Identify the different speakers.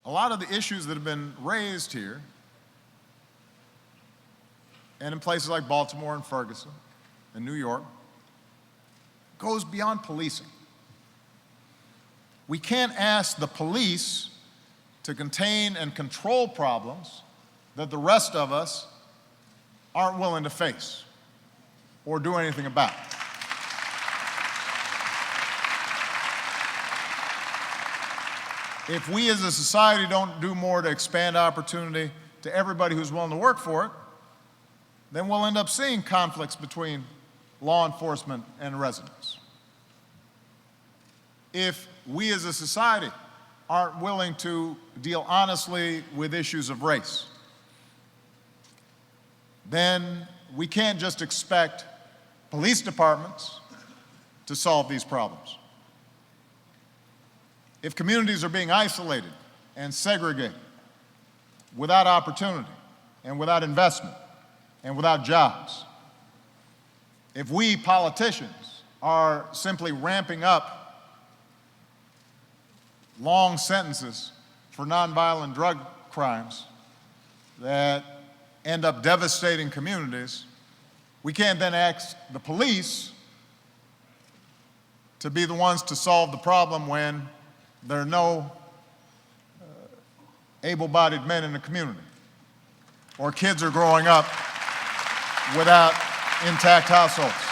Speaker 1: A lot of the issues that have been raised here and in places like Baltimore and Ferguson and New York goes beyond policing. We can't ask the police to contain and control problems that the rest of us aren't willing to face or do anything about. If we as a society don't do more to expand opportunity to everybody who's willing to work for it, then we'll end up seeing conflicts between law enforcement and residents. If we as a society aren't willing to deal honestly with issues of race, then we can't just expect police departments to solve these problems. If communities are being isolated and segregated without opportunity and without investment and without jobs, if we politicians are simply ramping up long sentences for nonviolent drug crimes that end up devastating communities, we can't then ask the police to be the ones to solve the problem when there are no able-bodied men in the community, or kids are growing up without intact households.